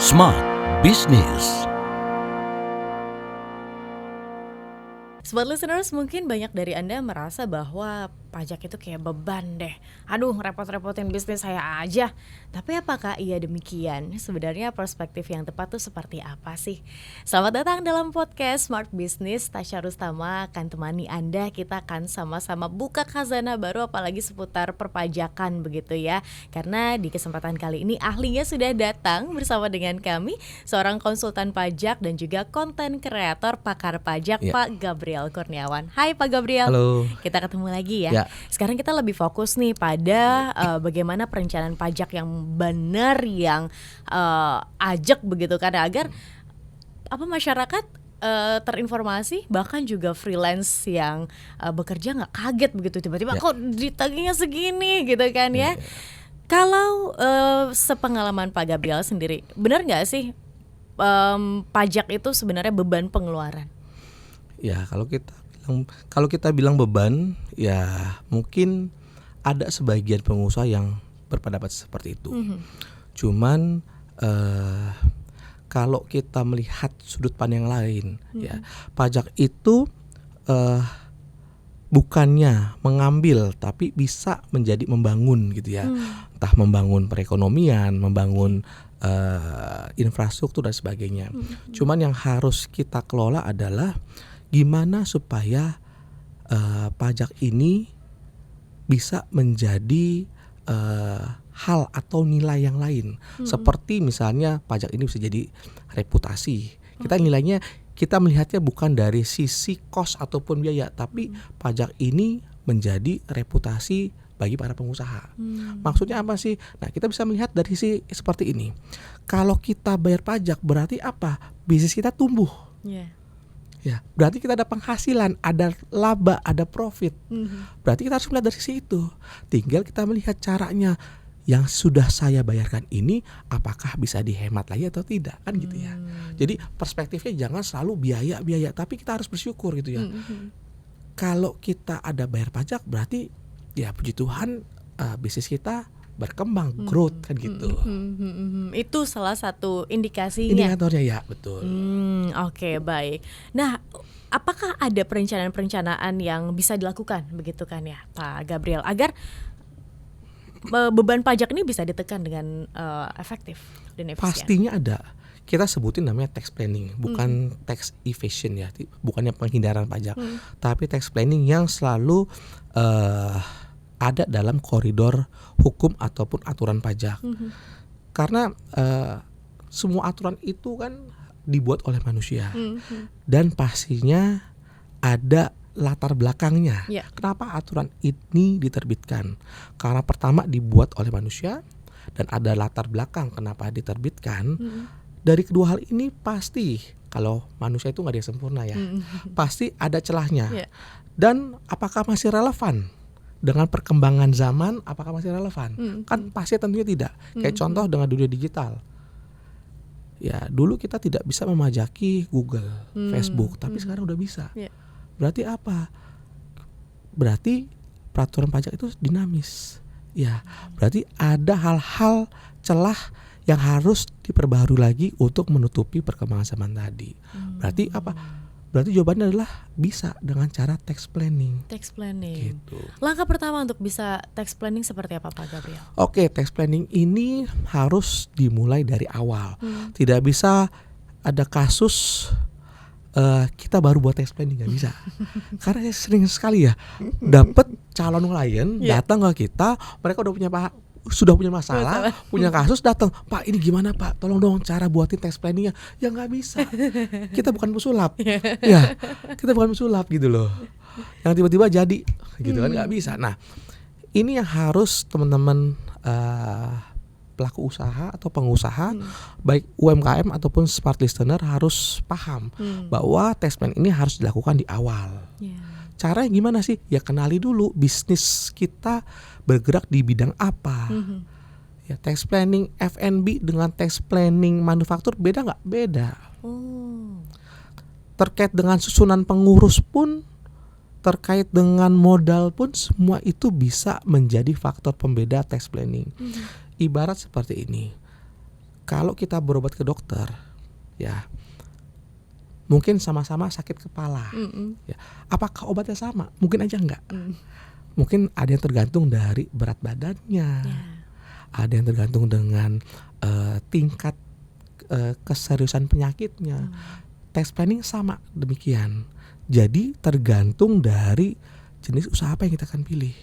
Smart Business. Smart listeners, mungkin banyak dari Anda merasa bahwa pajak itu kayak beban deh. Aduh, repot-repotin bisnis saya aja. Tapi apakah iya demikian? Sebenarnya perspektif yang tepat tuh seperti apa sih? Selamat datang dalam podcast Smart Business. Tasya Rustama akan temani Anda. Kita akan sama-sama buka khazanah baru, apalagi seputar perpajakan begitu ya. Karena di kesempatan kali ini ahlinya sudah datang bersama dengan kami, seorang konsultan pajak dan juga konten kreator pakar pajak, Pak Gabriel Kurniawan. Hai Pak Gabriel. Halo. Kita ketemu lagi ya. Sekarang kita lebih fokus nih pada bagaimana perencanaan pajak yang benar, yang ajak begitu kan, agar masyarakat terinformasi, bahkan juga freelance yang bekerja nggak kaget begitu tiba-tiba kok ditagihnya segini gitu kan ya. Kalau sepengalaman Pak Gabriel sendiri, benar nggak sih pajak itu sebenarnya beban pengeluaran? Ya, kalau kita bilang beban, ya mungkin ada sebagian pengusaha yang berpendapat seperti itu. Cuman kalau kita melihat sudut pandang yang lain, ya pajak itu bukannya mengambil, tapi bisa menjadi membangun gitu ya. Entah membangun perekonomian, membangun infrastruktur dan sebagainya. Cuman yang harus kita kelola adalah gimana supaya pajak ini bisa menjadi hal atau nilai yang lain. Seperti misalnya pajak ini bisa jadi reputasi. Kita nilainya, kita melihatnya bukan dari sisi cost ataupun biaya, tapi pajak ini menjadi reputasi bagi para pengusaha. Maksudnya apa sih? Nah, kita bisa melihat dari sisi seperti ini. Kalau kita bayar pajak berarti apa? Bisnis kita tumbuh. Ya, berarti kita ada penghasilan, ada laba, ada profit. Berarti kita harus melihat dari sisi itu. Tinggal kita melihat caranya, yang sudah saya bayarkan ini apakah bisa dihemat lagi atau tidak, kan gitu ya. Jadi perspektifnya jangan selalu biaya, tapi kita harus bersyukur gitu ya. Kalau kita ada bayar pajak berarti ya puji Tuhan bisnis kita berkembang, growth kan gitu. Itu salah satu indikasinya. Indikatornya ya, betul. Oke, baik. Nah, apakah ada perencanaan-perencanaan yang bisa dilakukan begitu kan ya, Pak Gabriel, agar beban pajak ini bisa ditekan dengan efektif dan efisien? Pastinya ada. Kita sebutin namanya tax planning, bukan tax evasion ya, bukannya penghindaran pajak, tapi tax planning yang selalu ada dalam koridor hukum ataupun aturan pajak. Karena semua aturan itu kan dibuat oleh manusia, dan pastinya ada latar belakangnya. Kenapa aturan ini diterbitkan? Karena pertama dibuat oleh manusia dan ada latar belakang kenapa diterbitkan. Dari kedua hal ini pasti, kalau manusia itu nggak ada yang sempurna ya, pasti ada celahnya. Dan apakah masih relevan dengan perkembangan zaman? Apakah masih relevan? Kan pasti tentunya tidak. Kayak contoh dengan dunia digital. Ya, dulu kita tidak bisa memajaki Google, Facebook, tapi sekarang udah bisa. Berarti apa? Berarti peraturan pajak itu dinamis. Ya, berarti ada hal-hal celah yang harus diperbaharui lagi untuk menutupi perkembangan zaman tadi. Berarti apa? Berarti jawabannya adalah bisa dengan cara tax planning. Tax planning. Gitu. Langkah pertama untuk bisa tax planning seperti apa, Pak Gabriel? Oke, tax planning ini harus dimulai dari awal. Tidak bisa ada kasus kita baru buat tax planning, nggak bisa. Karena saya sering sekali ya dapat calon klien datang ke kita, mereka sudah punya masalah, punya kasus, datang, Pak ini gimana Pak, tolong dong cara buatin tax planningnya. Ya nggak bisa, kita bukan pesulap. Ya, kita bukan pesulap gitu loh, yang tiba-tiba jadi gitu kan, nggak bisa. Nah, ini yang harus teman-teman pelaku usaha atau pengusaha, baik UMKM ataupun smart listener harus paham bahwa tax plan ini harus dilakukan di awal. Caranya gimana sih? Ya kenali dulu bisnis kita bergerak di bidang apa. Ya, tax planning F&B dengan tax planning manufaktur beda nggak? Beda. Terkait dengan susunan pengurus pun, terkait dengan modal pun, semua itu bisa menjadi faktor pembeda tax planning. Ibarat seperti ini. kalau kita berobat ke dokter, ya mungkin sama-sama sakit kepala. Ya, apakah obatnya sama? Mungkin aja enggak. Mungkin ada yang tergantung dari berat badannya, ada yang tergantung dengan tingkat keseriusan penyakitnya. Tax planning sama demikian. Jadi tergantung dari jenis usaha apa yang kita akan pilih.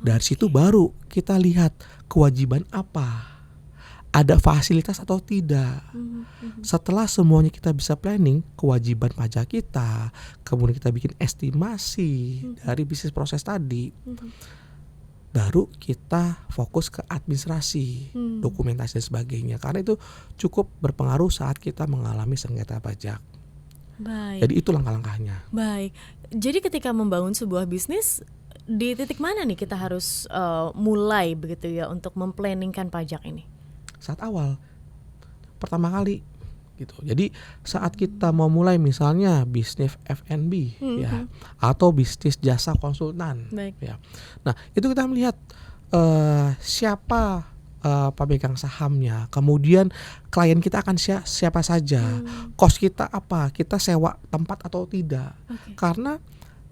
Dari situ baru kita lihat kewajiban apa, ada fasilitas atau tidak. Setelah semuanya kita bisa planning, kewajiban pajak kita, kemudian kita bikin estimasi dari bisnis proses tadi, baru kita fokus ke administrasi, dokumentasi dan sebagainya. Karena itu cukup berpengaruh saat kita mengalami sengketa pajak. Baik. Jadi itu langkah-langkahnya. Baik. Jadi ketika membangun sebuah bisnis, di titik mana nih kita harus mulai begitu ya untuk memplanningkan pajak ini? Saat awal, pertama kali gitu. Jadi saat kita mau mulai misalnya bisnis F&B ya, atau bisnis jasa konsultan. Baik. Ya. Nah, itu kita melihat siapa pemegang sahamnya, kemudian klien kita akan siapa saja, cost kita apa, kita sewa tempat atau tidak. Karena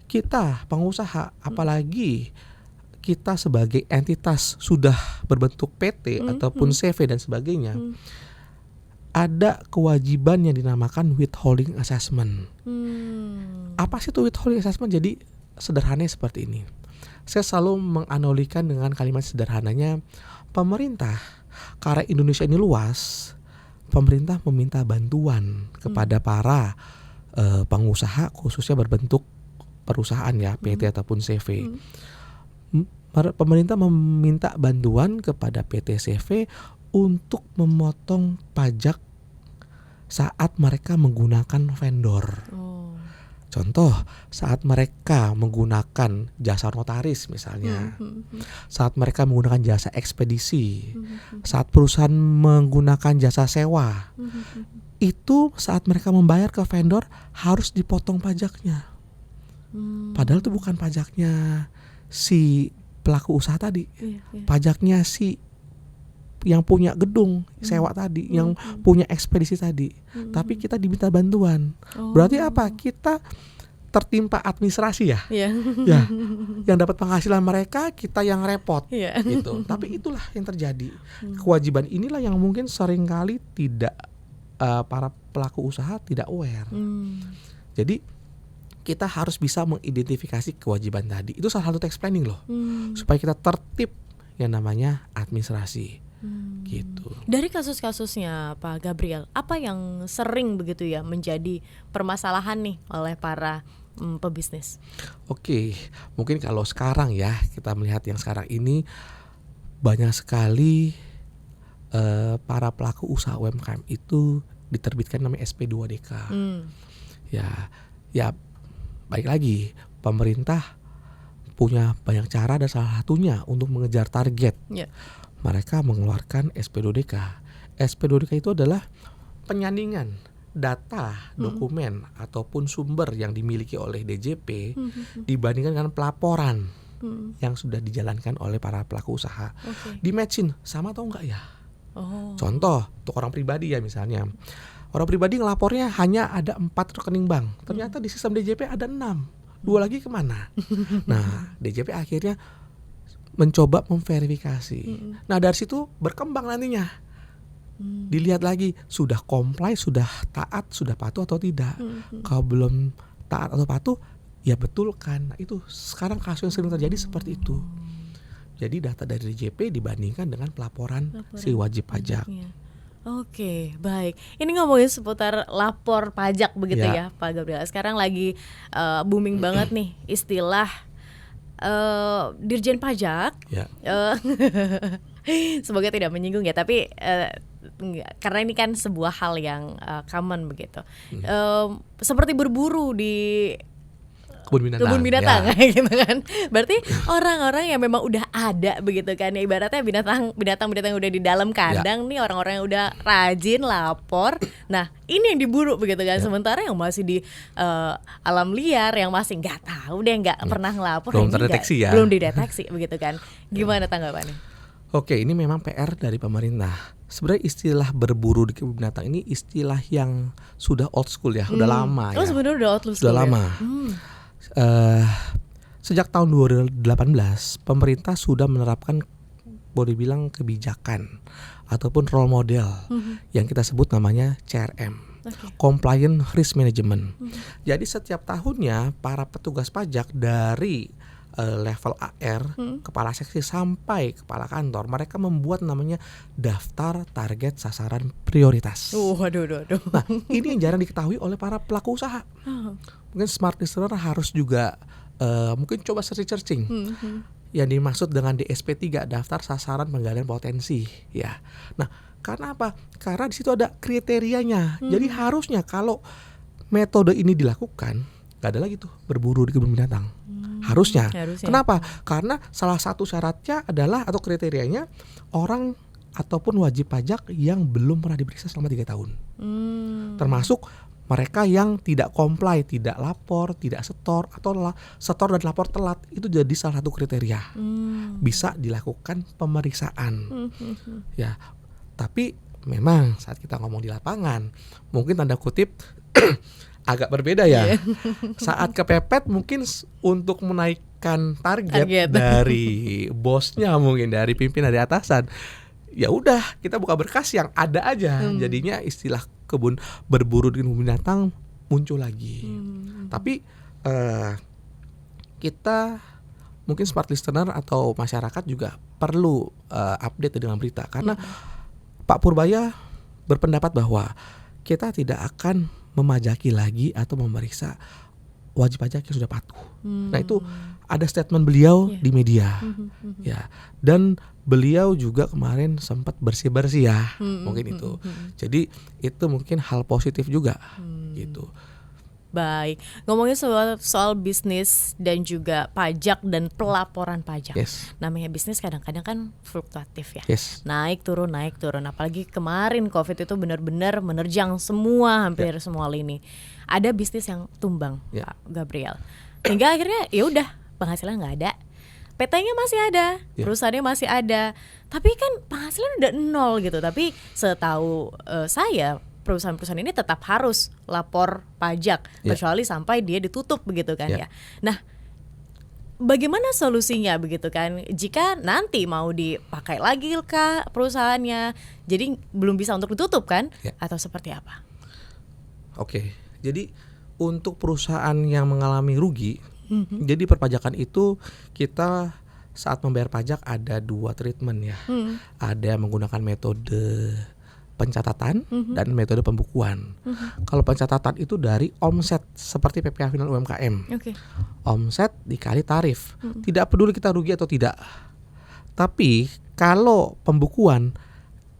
kita pengusaha, apalagi kita sebagai entitas sudah berbentuk PT ataupun CV dan sebagainya, ada kewajiban yang dinamakan withholding assessment. Apa sih itu withholding assessment? Jadi sederhananya seperti ini. Saya selalu menganalogikan dengan kalimat sederhananya, pemerintah, karena Indonesia ini luas, pemerintah meminta bantuan kepada para pengusaha, khususnya berbentuk perusahaan ya, PT ataupun CV. Pemerintah meminta bantuan kepada PT CV untuk memotong pajak saat mereka menggunakan vendor. Contoh, saat mereka menggunakan jasa notaris misalnya, saat mereka menggunakan jasa ekspedisi, saat perusahaan menggunakan jasa sewa, itu saat mereka membayar ke vendor harus dipotong pajaknya. Padahal itu bukan pajaknya si pelaku usaha tadi, pajaknya si yang punya gedung sewa tadi, yang punya ekspedisi tadi. Tapi kita diminta bantuan. Berarti apa? Kita tertimpa administrasi ya. Ya, yang dapat penghasilan mereka, kita yang repot gitu. Tapi itulah yang terjadi. Kewajiban inilah yang mungkin seringkali tidak para pelaku usaha tidak aware. Jadi kita harus bisa mengidentifikasi kewajiban tadi. Itu salah satu tax planning loh. Supaya kita tertib yang namanya administrasi. Gitu. Dari kasus-kasusnya Pak Gabriel, apa yang sering begitu ya menjadi permasalahan nih oleh para pebisnis? Oke, mungkin kalau sekarang ya, kita melihat yang sekarang ini banyak sekali para pelaku usaha UMKM itu diterbitkan namanya SP2DK. Ya baik lagi, pemerintah punya banyak cara dan salah satunya untuk mengejar target. Mereka mengeluarkan SP2DK. SP2DK itu adalah penyandingan data, dokumen ataupun sumber yang dimiliki oleh DJP dibandingkan dengan pelaporan yang sudah dijalankan oleh para pelaku usaha. Di matchin sama atau enggak ya? Contoh untuk orang pribadi ya, misalnya orang pribadi ngelapornya hanya ada 4 rekening bank, ternyata di sistem DJP ada 6, 2 lagi kemana? Nah, DJP akhirnya mencoba memverifikasi. Nah, dari situ berkembang nantinya. Dilihat lagi, sudah comply, sudah taat, sudah patuh atau tidak. Kalau belum taat atau patuh, ya betulkan. Nah, itu sekarang kasus yang sering terjadi seperti itu. Jadi data dari DJP dibandingkan dengan pelaporan si wajib pajak. Oke, baik. Ini ngomongin seputar lapor pajak begitu ya Pak Gabriel. Sekarang lagi booming banget nih istilah Dirjen Pajak. Semoga tidak menyinggung ya, tapi karena ini kan sebuah hal yang common begitu. Seperti berburu di kebun binatang gitu kan. Berarti orang-orang yang memang udah ada begitu kan, ya, ibaratnya binatang udah di dalam kandang nih, orang-orang yang udah rajin lapor. Nah, ini yang diburu begitu kan. Sementara yang masih di alam liar, yang masih nggak tahu deh, nggak pernah ngelapor, belum terdeteksi belum dideteksi begitu kan. Gimana tanggapannya? Oke, ini memang PR dari pemerintah. sebenarnya istilah berburu di kebun binatang ini istilah yang sudah old school ya, udah lama Oh ya. sebenarnya udah old school Sudah ya? lama. Sejak tahun 2018 pemerintah sudah menerapkan boleh bilang kebijakan ataupun role model yang kita sebut namanya CRM, Compliance Risk Management. Jadi setiap tahunnya para petugas pajak dari level AR, kepala seksi sampai kepala kantor, mereka membuat namanya daftar target sasaran prioritas. Aduh. Nah, ini yang jarang diketahui oleh para pelaku usaha. Mungkin smart listener harus juga mungkin coba searching. Yang dimaksud dengan DSP 3, daftar sasaran penggalian potensi, ya. Nah, karena apa? Karena di situ ada kriterianya. Jadi harusnya kalau metode ini dilakukan, gak ada lagi tuh berburu di kebun binatang. Harusnya. Kenapa? Karena salah satu syaratnya adalah atau kriterianya orang ataupun wajib pajak yang belum pernah diperiksa selama 3 tahun. Termasuk mereka yang tidak comply, tidak lapor, tidak setor, atau setor dan lapor telat, itu jadi salah satu kriteria. Bisa dilakukan pemeriksaan. Ya, tapi memang saat kita ngomong di lapangan, mungkin tanda kutip agak berbeda ya. Saat kepepet mungkin untuk menaikkan target dari bosnya, mungkin dari pimpinan, dari atasan, ya udah kita buka berkas yang ada aja. Jadinya istilah kebun berburu di kebun binatang muncul lagi. Tapi kita mungkin smart listener atau masyarakat juga perlu update dengan berita, karena Pak Purbaya berpendapat bahwa kita tidak akan memajaki lagi atau memeriksa wajib pajak yang sudah patuh. Nah, itu ada statement beliau di media. Ya, dan beliau juga kemarin sempat bersih-bersih ya, mungkin itu. Jadi itu mungkin hal positif juga gitu. Baik, ngomongin soal bisnis dan juga pajak dan pelaporan pajak. Namanya bisnis kadang-kadang kan fluktuatif ya. Naik turun. Apalagi kemarin COVID itu benar-benar menerjang semua, hampir semua lini. Ada bisnis yang tumbang, Pak Gabriel. Hingga akhirnya ya udah, penghasilan nggak ada. PT-nya masih ada, perusahaannya masih ada. Tapi kan penghasilan udah 0 gitu. Tapi setahu saya, perusahaan-perusahaan ini tetap harus lapor pajak kecuali sampai dia ditutup begitu kan ya. Nah, bagaimana solusinya begitu kan? Jika nanti mau dipakai lagi kah perusahaannya, jadi belum bisa untuk ditutup kan? Atau seperti apa? Oke, jadi untuk perusahaan yang mengalami rugi, jadi perpajakan itu kita saat membayar pajak ada 2 treatment ya. Ada yang menggunakan metode pencatatan dan metode pembukuan. Kalau pencatatan itu dari omset seperti PPh final UMKM. Omset dikali tarif. Tidak peduli kita rugi atau tidak. Tapi kalau pembukuan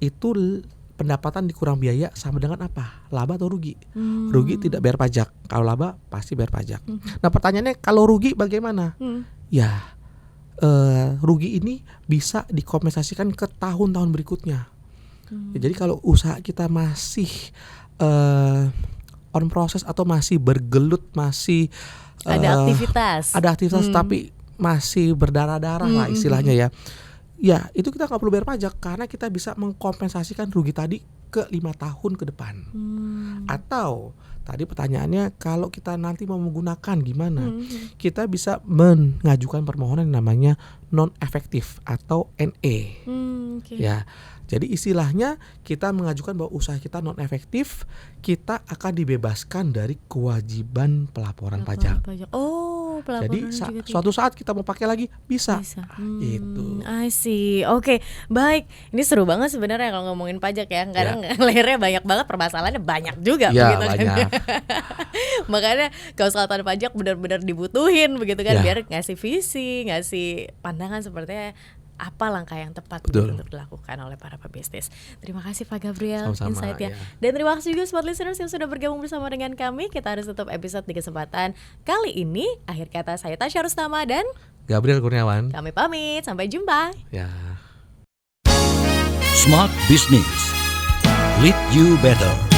itu pendapatan dikurang biaya sama dengan apa? Laba atau rugi? Rugi tidak bayar pajak. Kalau laba pasti bayar pajak. Nah, pertanyaannya kalau rugi bagaimana? Ya, rugi ini bisa dikompensasikan ke tahun-tahun berikutnya. Ya, jadi kalau usaha kita masih on proses atau masih bergelut, masih ada aktivitas, tapi masih berdarah-darah lah istilahnya ya. Ya, itu kita nggak perlu bayar pajak karena kita bisa mengkompensasikan rugi tadi ke 5 tahun ke depan. Atau tadi pertanyaannya kalau kita nanti mau menggunakan gimana? Kita bisa mengajukan permohonan yang namanya non efektif atau NE. Ya. Jadi istilahnya kita mengajukan bahwa usaha kita non efektif, kita akan dibebaskan dari kewajiban pelaporan pajak. Jadi suatu saat kita mau pakai lagi bisa. Itu. I see. Oke, baik. Ini seru banget sebenarnya kalau ngomongin pajak ya. Kadang layernya banyak banget, permasalahannya banyak juga begitu banyak. Kan. Makanya konsultan pajak benar-benar dibutuhin begitu kan, biar ngasih visi, ngasih pandangan sepertinya apa langkah yang tepat untuk dilakukan oleh para pebisnis. Terima kasih Pak Gabriel insight-nya. Dan terima kasih juga smart listeners yang sudah bergabung bersama dengan kami. Kita harus tutup episode di kesempatan kali ini. Akhir kata saya Tasya Rustama dan Gabriel Kurniawan. Kami pamit, sampai jumpa. Smart Business. Lead you better.